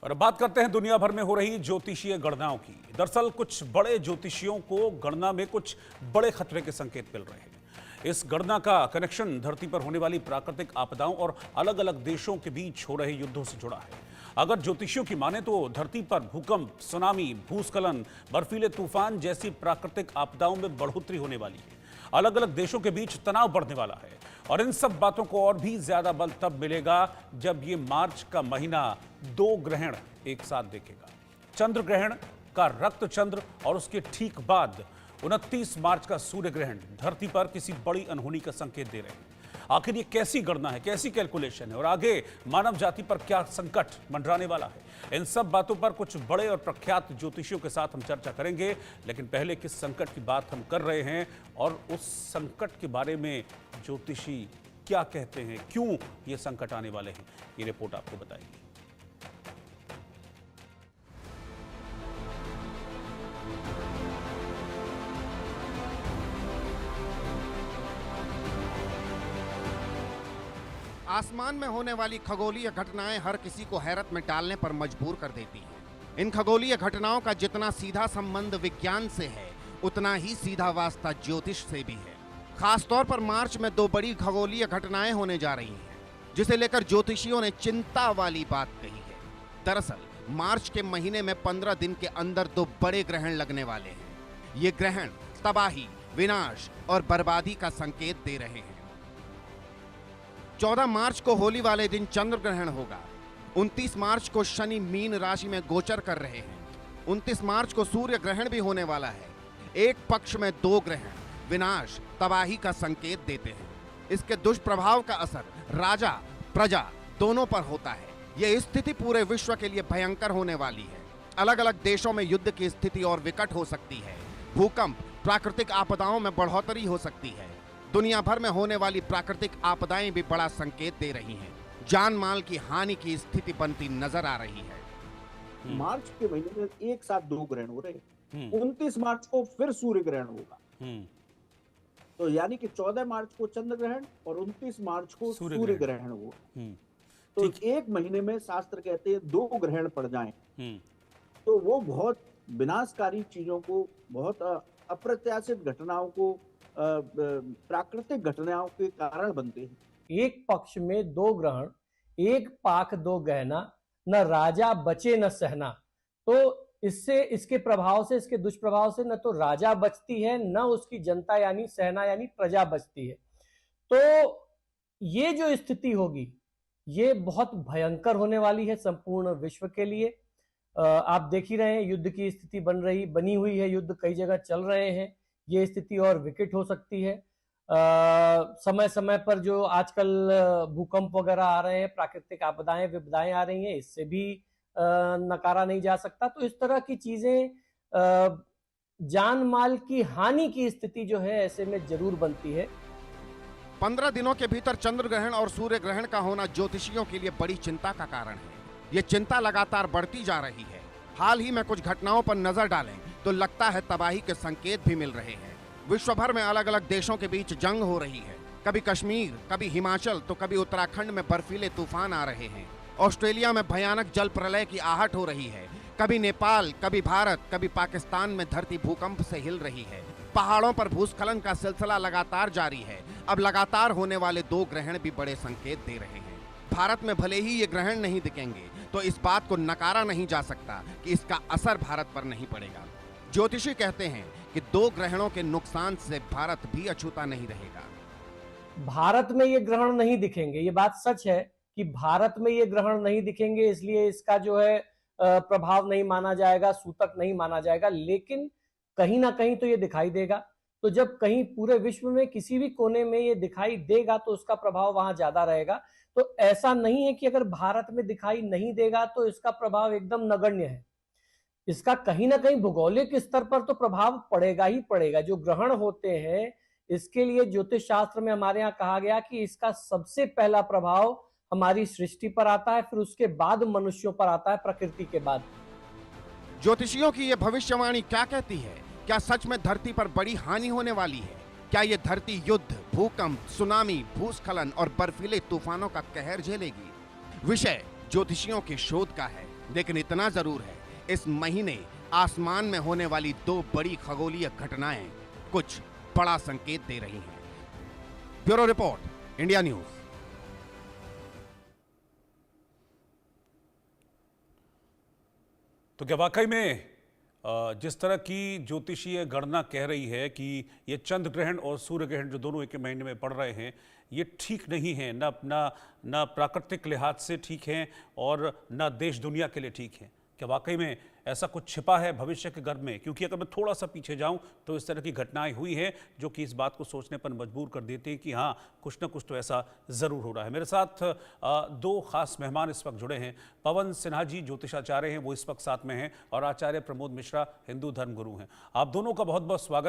और अब बात करते हैं दुनिया भर में हो रही ज्योतिषीय गणनाओं की। दरअसल कुछ बड़े ज्योतिषियों को गणना में कुछ बड़े खतरे के संकेत मिल रहे हैं। इस गणना का कनेक्शन धरती पर होने वाली प्राकृतिक आपदाओं और अलग अलग देशों के बीच हो रहे युद्धों से जुड़ा है। अगर ज्योतिषियों की माने तो धरती पर भूकंप, सुनामी, भूस्खलन, बर्फीले तूफान जैसी प्राकृतिक आपदाओं में बढ़ोतरी होने वाली है। अलग अलग देशों के बीच तनाव बढ़ने वाला है और इन सब बातों को और भी ज्यादा बल तब मिलेगा जब ये मार्च का महीना 2 ग्रहण एक साथ देखेगा। चंद्र ग्रहण का रक्त चंद्र और उसके ठीक बाद 29 मार्च का सूर्य ग्रहण धरती पर किसी बड़ी अनहोनी का संकेत दे रहे हैं। आखिर ये कैसी गणना है, कैसी कैलकुलेशन है और आगे मानव जाति पर क्या संकट मंडराने वाला है, इन सब बातों पर कुछ बड़े और प्रख्यात ज्योतिषियों के साथ हम चर्चा करेंगे। लेकिन पहले किस संकट की बात हम कर रहे हैं और उस संकट के बारे में ज्योतिषी क्या कहते हैं, क्यों ये संकट आने वाले हैं, ये रिपोर्ट आपको बताएगी। आसमान में होने वाली खगोलीय घटनाएं हर किसी को हैरत में डालने पर मजबूर कर देती हैं। इन खगोलीय घटनाओं का जितना सीधा संबंध विज्ञान से है, उतना ही सीधा वास्ता ज्योतिष से भी है। खासतौर पर मार्च में 2 बड़ी खगोलीय घटनाएं होने जा रही हैं, जिसे लेकर ज्योतिषियों ने चिंता वाली बात कही है। दरअसल मार्च के महीने में 15 दिन के अंदर 2 बड़े ग्रहण लगने वाले हैं। ये ग्रहण तबाही, विनाश और बर्बादी का संकेत दे रहे हैं। 14 मार्च को होली वाले दिन चंद्र ग्रहण होगा। 29 मार्च को शनि मीन राशि में गोचर कर रहे हैं। 29 मार्च को सूर्य ग्रहण भी होने वाला है। एक पक्ष में 2 ग्रहण विनाश, तबाही का संकेत देते हैं। इसके दुष्प्रभाव का असर राजा, प्रजा दोनों पर होता है। यह स्थिति पूरे विश्व के लिए भयंकर होने वाली है। अलग अलग देशों में युद्ध की स्थिति और विकट हो सकती है। भूकंप, प्राकृतिक आपदाओं में बढ़ोतरी हो सकती है। दुनिया भर में होने वाली प्राकृतिक आपदाएं भी बड़ा संकेत दे रही हैं। जान माल की हानि की स्थिति बनती नजर आ रही है। मार्च के महीने में एक साथ 2 ग्रहण हो रहे हैं। 29 मार्च को फिर सूर्य ग्रहण होगा। तो यानी कि 14 मार्च को चंद्र ग्रहण और 29 मार्च को सूर्य ग्रहण होगा। तो एक महीने में शास्त्र कहते हैं 2 ग्रहण पड़ जाएं, तो वो बहुत विनाशकारी चीजों को, बहुत अप्रत्याशित घटनाओं को, प्राकृतिक घटनाओं के कारण बनते हैं। एक पक्ष में 2 ग्रहण, एक पाख 2 गहना, न राजा बचे न सहना। तो इससे, इसके प्रभाव से, इसके दुष्प्रभाव से न तो राजा बचती है, न उसकी जनता यानी सेना यानी प्रजा बचती है। तो ये जो स्थिति होगी, ये बहुत भयंकर होने वाली है संपूर्ण विश्व के लिए। आप देख ही रहे हैं, युद्ध की स्थिति बनी हुई है, युद्ध कई जगह चल रहे हैं। ये स्थिति और विकट हो सकती है। समय समय पर जो आजकल भूकंप वगैरह आ रहे हैं, प्राकृतिक आपदाएं, विपदाएं आ रही हैं, इससे भी नकारा नहीं जा सकता। तो इस तरह की चीजें, जान माल की हानि की स्थिति जो है ऐसे में जरूर बनती है। 15 दिनों के भीतर चंद्र ग्रहण और सूर्य ग्रहण का होना ज्योतिषियों के लिए बड़ी चिंता का कारण है। ये चिंता लगातार बढ़ती जा रही है। हाल ही में कुछ घटनाओं पर नजर डालें तो लगता है तबाही के संकेत भी मिल रहे हैं। विश्व भर में अलग अलग देशों के बीच जंग हो रही है। कभी कश्मीर, कभी हिमाचल, तो कभी उत्तराखंड में बर्फीले तूफान आ रहे हैं। ऑस्ट्रेलिया में भयानक जल प्रलय की आहट हो रही है। कभी नेपाल, कभी भारत, कभी पाकिस्तान में धरती भूकंप से हिल रही है। पहाड़ों पर भूस्खलन का सिलसिला लगातार जारी है। अब लगातार होने वाले 2 ग्रहण भी बड़े संकेत दे रहे हैं। भारत में भले ही ये ग्रहण नहीं दिखेंगे, तो इस बात को नकारा नहीं जा सकता कि इसका असर भारत पर नहीं पड़ेगा। ज्योतिषी कहते हैं कि 2 ग्रहणों के नुकसान से भारत भी अछूता नहीं रहेगा। भारत में ये ग्रहण नहीं दिखेंगे, ये बात सच है कि भारत में ये ग्रहण नहीं दिखेंगे, इसलिए इसका जो है प्रभाव नहीं माना जाएगा, सूतक नहीं माना जाएगा। लेकिन कहीं ना कहीं तो ये दिखाई देगा। तो जब कहीं पूरे विश्व में किसी भी कोने में ये दिखाई देगा तो उसका प्रभाव वहां ज्यादा रहेगा। तो ऐसा नहीं है कि अगर भारत में दिखाई नहीं देगा तो इसका प्रभाव एकदम नगण्य है। इसका कहीं ना कहीं भौगोलिक स्तर पर तो प्रभाव पड़ेगा ही पड़ेगा। जो ग्रहण होते हैं, इसके लिए ज्योतिष शास्त्र में हमारे यहाँ कहा गया कि इसका सबसे पहला प्रभाव हमारी सृष्टि पर आता है, फिर उसके बाद मनुष्यों पर आता है, प्रकृति के बाद। ज्योतिषियों की यह भविष्यवाणी क्या कहती है? क्या सच में धरती पर बड़ी हानि होने वाली है? क्या ये धरती युद्ध, भूकंप, सुनामी, भूस्खलन और बर्फीले तूफानों का कहर झेलेगी? विषय ज्योतिषियों की शोध का है। लेकिन इतना जरूर है, इस महीने आसमान में होने वाली दो बड़ी खगोलीय घटनाएं कुछ बड़ा संकेत दे रही हैं। Bureau report, India news. तो क्या वाकई में जिस तरह की ज्योतिषीय गणना कह रही है कि ये चंद्र ग्रहण और सूर्य ग्रहण जो दोनों एक महीने में पड़ रहे हैं, ये ठीक नहीं है, ना प्राकृतिक लिहाज से ठीक हैं और ना देश दुनिया के लिए ठीक है? क्या वाकई में ऐसा कुछ छिपा है भविष्य के गर्भ में? क्योंकि अगर मैं थोड़ा सा पीछे जाऊं तो इस तरह की घटनाएं हुई हैं जो कि इस बात को सोचने पर मजबूर कर देती हैं कि हाँ, कुछ ना कुछ तो ऐसा ज़रूर हो रहा है। मेरे साथ दो खास मेहमान इस वक्त जुड़े हैं। पवन सिन्हा जी ज्योतिषाचार्य हैं, वो इस वक्त साथ में हैं, और आचार्य प्रमोद मिश्रा हिंदू धर्म गुरु हैं। आप दोनों का बहुत बहुत स्वागत।